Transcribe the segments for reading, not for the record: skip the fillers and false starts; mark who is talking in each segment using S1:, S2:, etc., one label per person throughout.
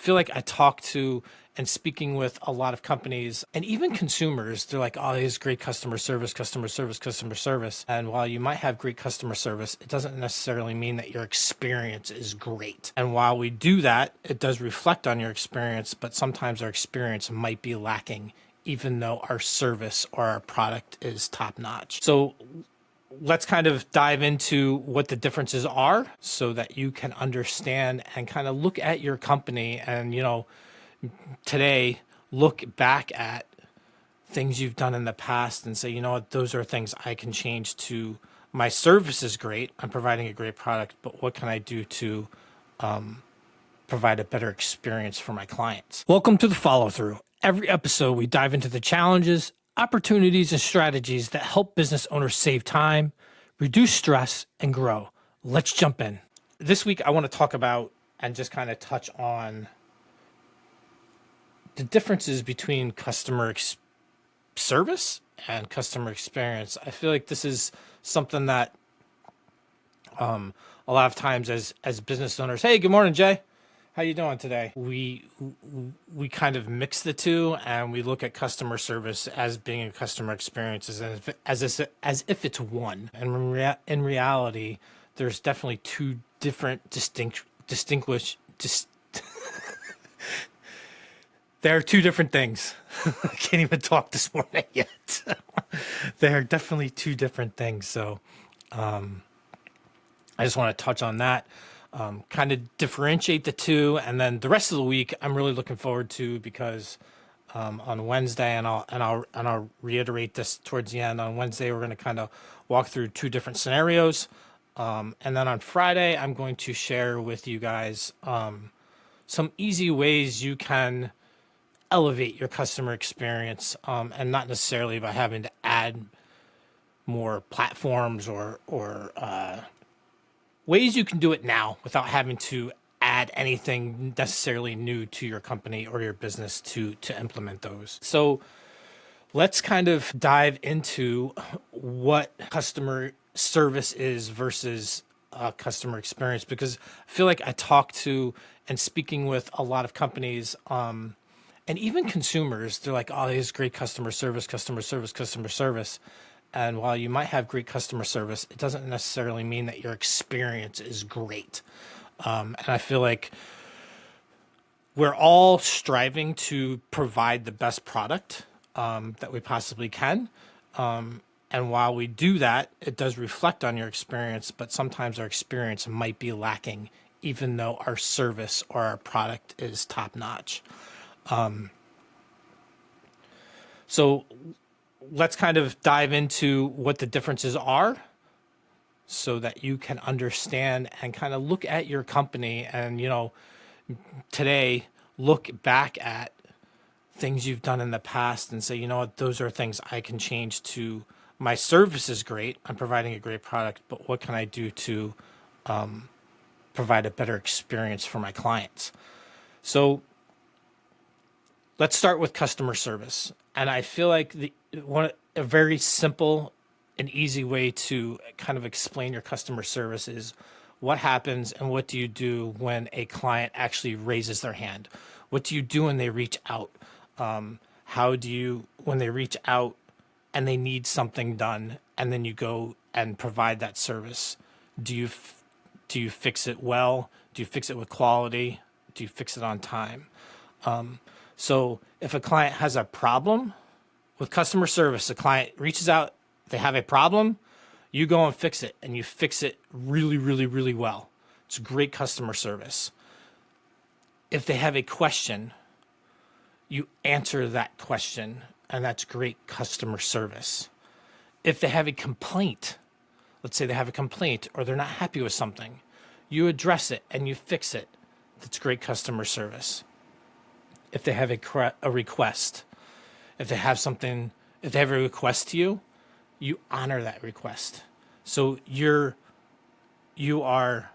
S1: feel like I talk to and speaking with a lot of companies and even consumers, they're like, oh, there's great customer service, customer service, customer service. And while you might have great customer service, it doesn't necessarily mean that your experience is great. And while we do that, it does reflect on your experience, but sometimes our experience might be lacking, even though our service or our product is top notch. So let's kind of dive into what the differences are so that you can understand and kind of look at your company and, today look back at things you've done in the past and say, you know what, those are things I can change to my service is great. I'm providing a great product, but what can I do to provide a better experience for my clients? Welcome to the follow through. Every episode, we dive into the challenges, opportunities, and strategies that help business owners save time, reduce stress, and grow. Let's jump in. This week, I want to talk about and just kind of touch on the differences between customer service and customer experience. I feel like this is something that a lot of times as business owners, hey, good morning, Jay. How you doing today? We kind of mix the two, and we look at customer service as being a customer experience as if it's one. And in reality, there's definitely two different there are two different things. I can't even talk this morning yet. There are definitely two different things. So I just want to touch on that, kind of differentiate the two. And then the rest of the week, I'm really looking forward to because on Wednesday, and I'll reiterate this towards the end. On Wednesday, we're going to kind of walk through two different scenarios. And then on Friday, I'm going to share with you guys some easy ways you can elevate your customer experience, and not necessarily by having to add more platforms or ways you can do it now without having to add anything necessarily new to your company or your business to implement those. So let's kind of dive into what customer service is versus customer experience, because I feel like I talk to and speaking with a lot of companies, and even consumers, they're like, oh, there's great customer service, customer service, customer service. And while you might have great customer service, it doesn't necessarily mean that your experience is great. And I feel like we're all striving to provide the best product that we possibly can. And while we do that, it does reflect on your experience, but sometimes our experience might be lacking, even though our service or our product is top notch. So let's kind of dive into what the differences are so that you can understand and kind of look at your company and, today look back at things you've done in the past and say, you know what, those are things I can change to my service is great. I'm providing a great product, but what can I do to provide a better experience for my clients? So let's start with customer service. And I feel like a very simple and easy way to kind of explain your customer service is what happens and what do you do when a client actually raises their hand? What do you do when they reach out? When they reach out and they need something done, and then you go and provide that service? Do you fix it well? Do you fix it with quality? Do you fix it on time? So if a client has a problem with customer service, the client reaches out, they have a problem, you go and fix it, and you fix it really, really, really well. It's great customer service. If they have a question, you answer that question, and that's great customer service. If they have a complaint, let's say they have a complaint or they're not happy with something, you address it and you fix it. That's great customer service. If they have a request, if they have a request to you, you honor that request. So you are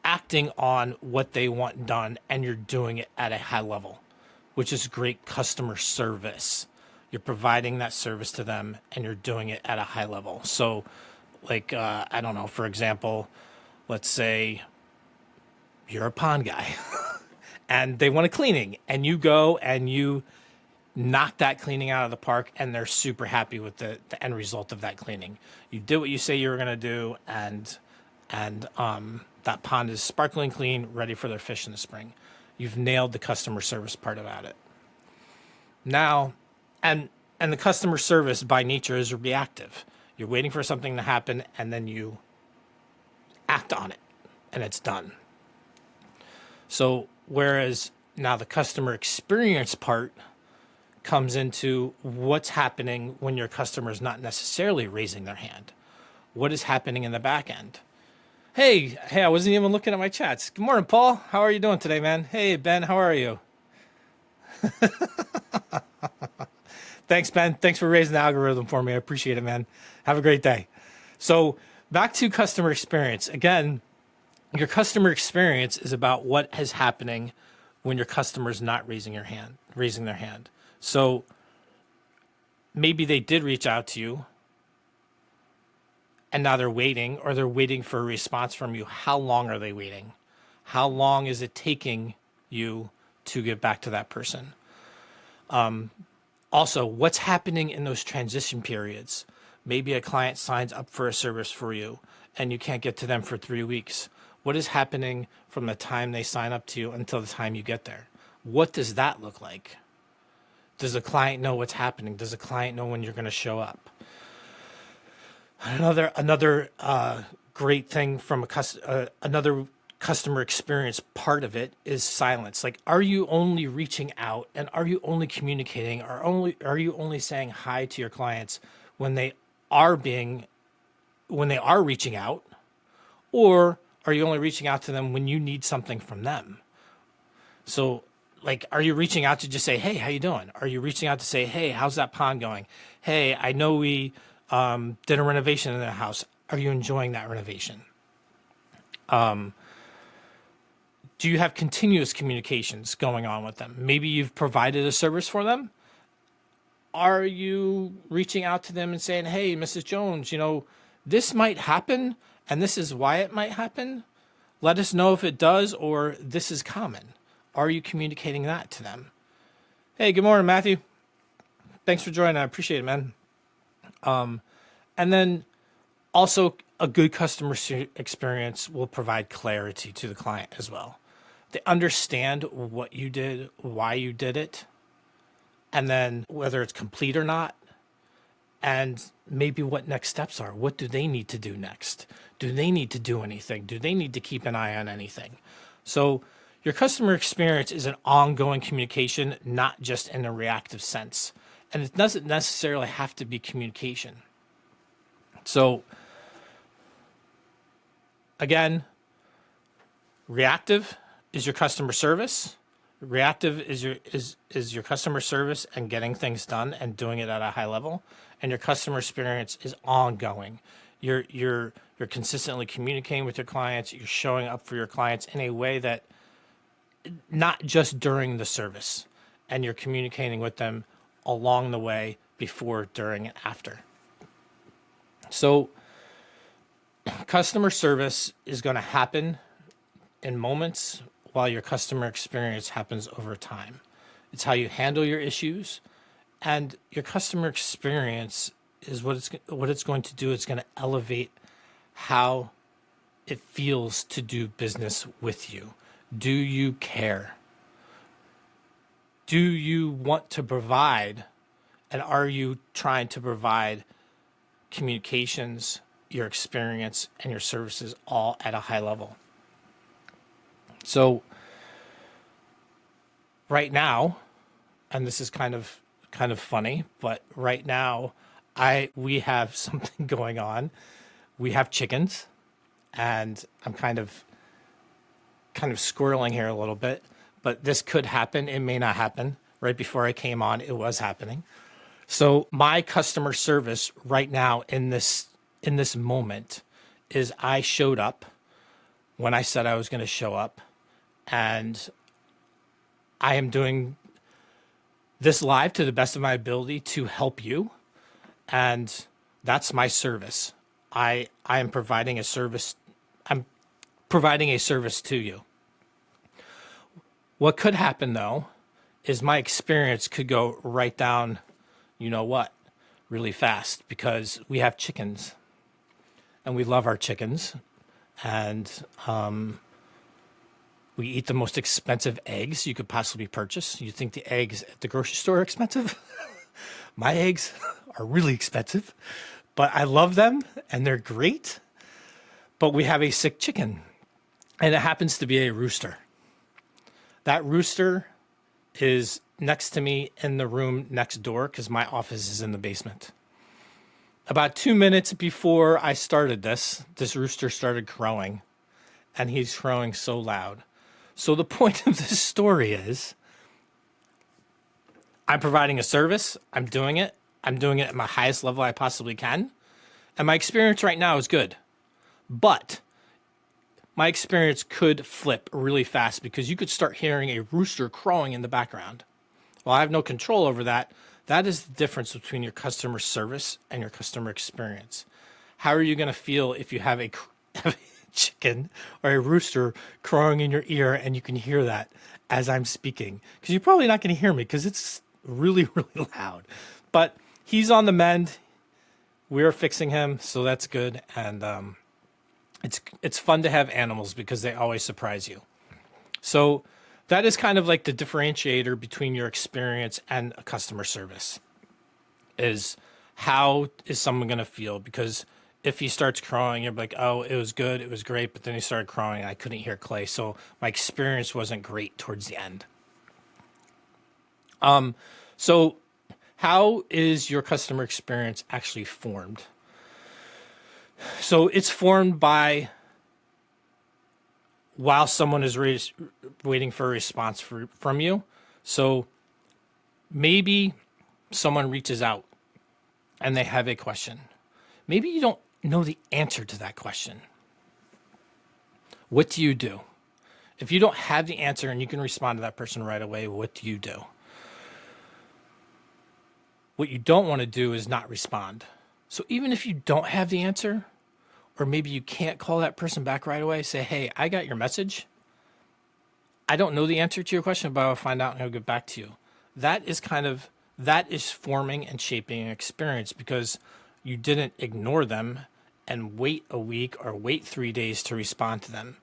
S1: acting on what they want done, and you're doing it at a high level, which is great customer service. You're providing that service to them, and you're doing it at a high level. So, like, I don't know, for example, let's say you're a pond guy and they want a cleaning, and you go and you knock that cleaning out of the park, and they're super happy with the end result of that cleaning. You did what you say you were going to do, and that pond is sparkling clean, ready for their fish in the spring. You've nailed the customer service part about it. Now, and the customer service by nature is reactive. You're waiting for something to happen, and then you act on it, and it's done. So whereas now the customer experience part comes into what's happening when your customer is not necessarily raising their hand. What is happening in the back end? Hey, I wasn't even looking at my chats. Good morning, Paul. How are you doing today, man? Hey, Ben, how are you? Thanks, Ben. Thanks for raising the algorithm for me. I appreciate it, man. Have a great day. So back to customer experience. Again, your customer experience is about what is happening when your customer is not raising their hand. So maybe they did reach out to you and now they're waiting, or they're waiting for a response from you. How long are they waiting? How long is it taking you to get back to that person? Also, what's happening in those transition periods? Maybe a client signs up for a service for you and you can't get to them for 3 weeks. What is happening from the time they sign up to you until the time you get there? What does that look like? Does the client know what's happening? Does the client know when you're going to show up? Another great thing from another customer experience part of it is silence. Like, are you only reaching out and are you only communicating, or are you only saying hi to your clients when they are reaching out, or are you only reaching out to them when you need something from them? So, like, are you reaching out to just say, hey, how you doing? Are you reaching out to say, hey, how's that pond going? Hey, I know we did a renovation in the house. Are you enjoying that renovation? Do you have continuous communications going on with them? Maybe you've provided a service for them. Are you reaching out to them and saying, hey, Mrs. Jones, this might happen and this is why it might happen. Let us know if it does, or this is common. Are you communicating that to them? Hey, good morning, Matthew. Thanks for joining. I appreciate it, man. And then also a good customer experience will provide clarity to the client as well. They understand what you did, why you did it, and then whether it's complete or not, and maybe what next steps are. What do they need to do next? Do they need to do anything? Do they need to keep an eye on anything? So your customer experience is an ongoing communication, not just in a reactive sense. And it doesn't necessarily have to be communication. So again, reactive is your customer service. Reactive is your customer service and getting things done and doing it at a high level. And your customer experience is ongoing. You're consistently communicating with your clients. You're showing up for your clients in a way that not just during the service, and you're communicating with them along the way, before, during, and after. So customer service is going to happen in moments, while your customer experience happens over time. It's how you handle your issues, and your customer experience is what it's going to do. It's going to elevate how it feels to do business with you. Do you care? Do you want to provide, and are you trying to provide communications, your experience, and your services all at a high level? So right now, and this is kind of funny, but right now we have something going on. We have chickens, and I'm kind of squirreling here a little bit, but this could happen. It may not happen. Right before I came on, it was happening. So my customer service right now in this moment is I showed up when I said I was going to show up, and I am doing this live to the best of my ability to help you. And that's my service. I am providing a service. I'm providing a service to you. What could happen though is my experience could go right down, you know what, really fast because we have chickens and we love our chickens and we eat the most expensive eggs you could possibly purchase. You think the eggs at the grocery store are expensive? My eggs are really expensive, but I love them and they're great. But we have a sick chicken and it happens to be a rooster. That rooster is next to me in the room next door because my office is in the basement. About 2 minutes before I started this rooster started crowing, and he's crowing so loud. So the point of this story is I'm providing a service. I'm doing it. I'm doing it at my highest level I possibly can. And my experience right now is good. But my experience could flip really fast because you could start hearing a rooster crowing in the background. Well, I have no control over that. That is the difference between your customer service and your customer experience. How are you going to feel if you have a chicken or a rooster crowing in your ear and you can hear that as I'm speaking? Because you're probably not going to hear me because it's really, really loud. But he's on the mend. We're fixing him, so that's good. And it's fun to have animals because they always surprise you. So that is kind of like the differentiator between your experience and a customer service is how is someone going to feel? Because if he starts crying, you're like, oh, it was good, it was great, but then he started crying and I couldn't hear Clay. So my experience wasn't great towards the end. So how is your customer experience actually formed? So it's formed by while someone is waiting for a response from you. So maybe someone reaches out and they have a question. Maybe you don't know the answer to that question. What do you do? If you don't have the answer and you can respond to that person right away, what do you do? What you don't want to do is not respond. So even if you don't have the answer, or maybe you can't call that person back right away, say, hey, I got your message. I don't know the answer to your question, but I'll find out and I'll get back to you. That is forming and shaping an experience because you didn't ignore them and wait a week or wait 3 days to respond to them.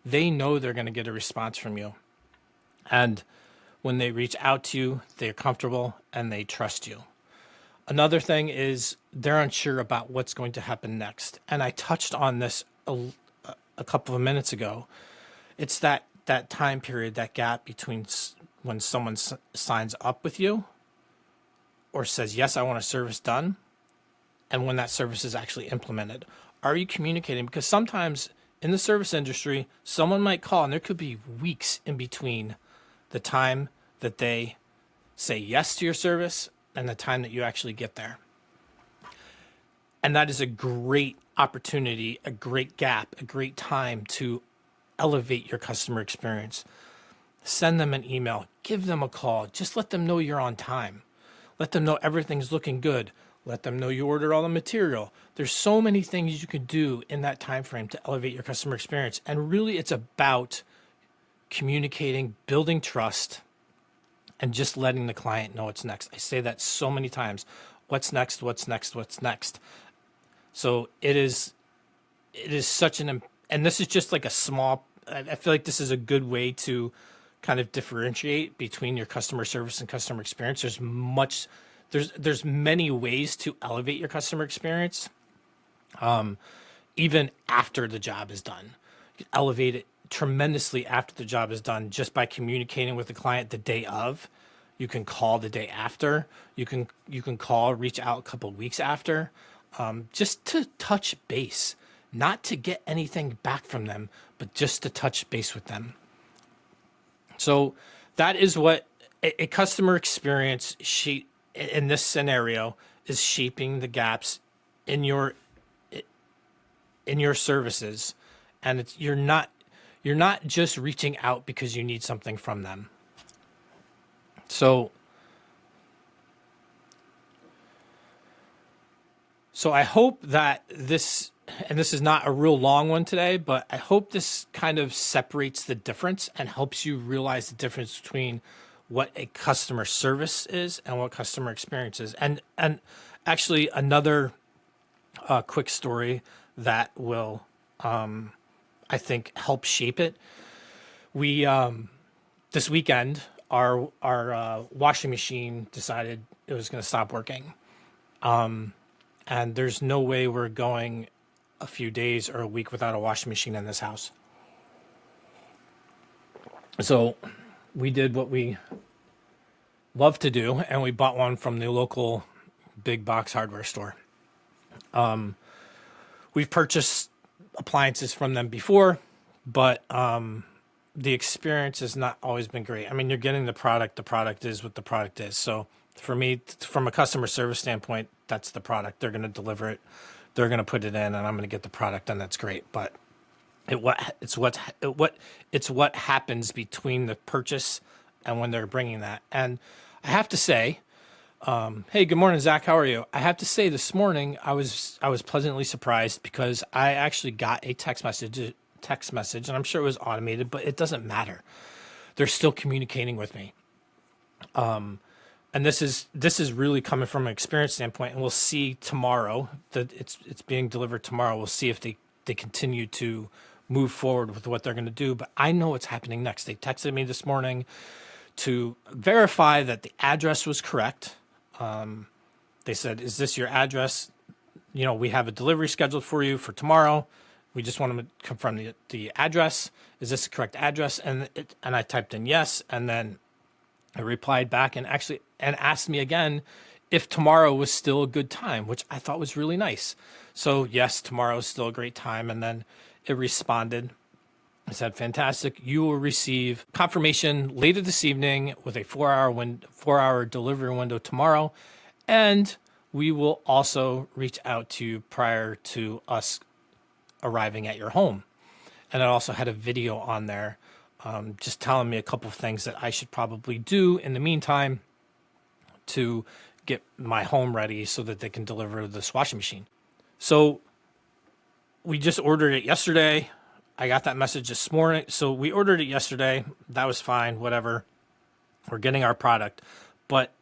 S1: They know they're going to get a response from you. And when they reach out to you, they're comfortable and they trust you. Another thing is they're unsure about what's going to happen next. And I touched on this a couple of minutes ago. It's that time period, that gap between when someone signs up with you or says, yes, I want a service done, and when that service is actually implemented. Are you communicating? Because sometimes in the service industry, someone might call and there could be weeks in between the time that they say yes to your service and the time that you actually get there. And that is a great opportunity, a great gap, a great time to elevate your customer experience. Send them an email, give them a call, just let them know you're on time. Let them know everything's looking good. Let them know you ordered all the material. There's so many things you can do in that time frame to elevate your customer experience. And really it's about communicating, building trust, and just letting the client know what's next. I say that so many times. What's next? What's next? What's next? So it is such and this is just like a small, I feel like this is a good way to kind of differentiate between your customer service and customer experience. There's many ways to elevate your customer experience, even after the job is done. You can elevate it tremendously after the job is done just by communicating with the client the day of. You can call the day after. You can call, reach out a couple of weeks after, just to touch base, not to get anything back from them, but just to touch base with them. So that is what a customer experience in this scenario is shaping the gaps in your services, and you're not just reaching out because you need something from them. So I hope that this and this is not a real long one today, but I hope this kind of separates the difference and helps you realize the difference between what a customer service is and what customer experience is. And actually another quick story that will, I think, help shape it. We this weekend, our washing machine decided it was going to stop working, and there's no way we're going a few days or a week without a washing machine in this house. So we did what we love to do, and we bought one from the local big box hardware store. We've purchased appliances from them before, but the experience has not always been great. I mean, you're getting the product is what the product is. So for me, from a customer service standpoint, that's the product. They're going to deliver it, they're going to put it in, and I'm going to get the product, and that's great. But it's what happens between the purchase and when they're bringing that. And I have to say, hey, good morning, Zach. How are you? I have to say, this morning I was pleasantly surprised because I actually got a text message, and I'm sure it was automated, but it doesn't matter. They're still communicating with me. And this is really coming from an experience standpoint, and we'll see tomorrow that it's being delivered tomorrow. We'll see if they continue to move forward with what they're going to do. But I know what's happening next. They texted me this morning to verify that the address was correct. They said, "Is this your address? You know, we have a delivery scheduled for you for tomorrow. We just want to confirm the address. Is this the correct address?" And I typed in yes, and then I replied back and asked me again if tomorrow was still a good time, which I thought was really nice. So yes, tomorrow is still a great time. And then it responded. I said, "Fantastic. You will receive confirmation later this evening with a 4-hour delivery window tomorrow. And we will also reach out to you prior to us arriving at your home." And it also had a video on there, just telling me a couple of things that I should probably do in the meantime to get my home ready so that they can deliver this washing machine. So we just ordered it yesterday. I got that message this morning. So we ordered it yesterday. That was fine, whatever. We're getting our product. But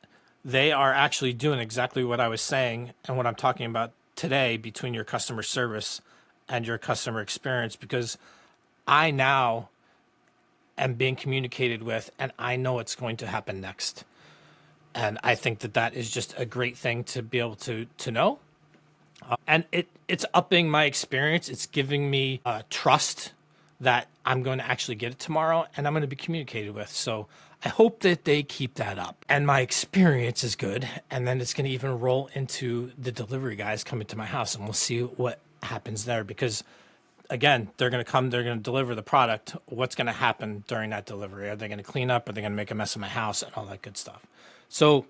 S1: they are actually doing exactly what I was saying and what I'm talking about today between your customer service and your customer experience, because I now am being communicated with and I know what's going to happen next. And I think that is just a great thing to be able to know. And it's upping my experience. It's giving me trust that I'm going to actually get it tomorrow and I'm going to be communicated with. So I hope that they keep that up and my experience is good. And then it's going to even roll into the delivery guys coming to my house, and we'll see what happens there, because again, they're going to deliver the product. What's going to happen during that delivery? Are they going to clean up? Are they going to make a mess of my house and all that good stuff? So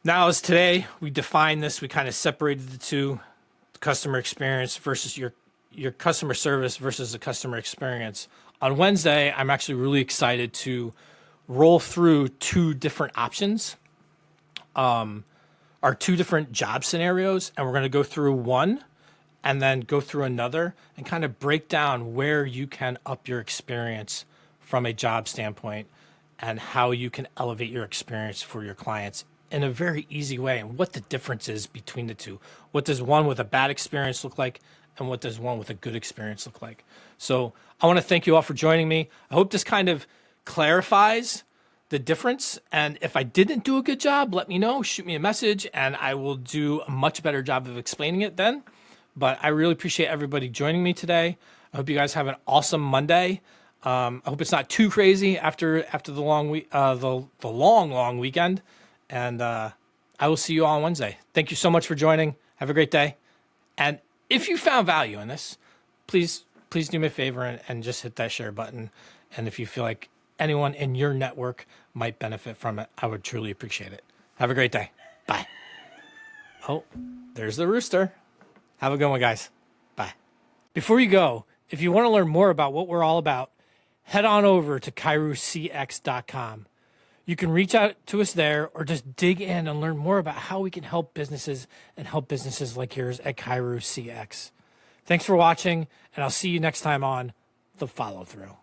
S1: now, as today, we define this, we kind of separated the two, customer experience versus your customer service versus the customer experience. On Wednesday, I'm actually really excited to roll through two different options, our two different job scenarios, and we're going to go through one and then go through another and kind of break down where you can up your experience from a job standpoint and how you can elevate your experience for your clients in a very easy way, and what the difference is between the two. What does one with a bad experience look like, and what does one with a good experience look like? So I want to thank you all for joining me. I hope this kind of clarifies the difference. And if I didn't do a good job, let me know, shoot me a message, and I will do a much better job of explaining it then. But I really appreciate everybody joining me today. I hope you guys have an awesome Monday. I hope it's not too crazy after the long week, the long weekend. And I will see you all on Wednesday. Thank you so much for joining. Have a great day. And if you found value in this, please do me a favor and just hit that share button. And if you feel like anyone in your network might benefit from it, I would truly appreciate it. Have a great day. Bye. Oh, there's the rooster. Have a good one, guys. Bye. Before you go, if you want to learn more about what we're all about, head on over to kairocx.com. You can reach out to us there or just dig in and learn more about how we can help businesses and help businesses like yours at Kairos CX. Thanks for watching, and I'll see you next time on The Follow Through.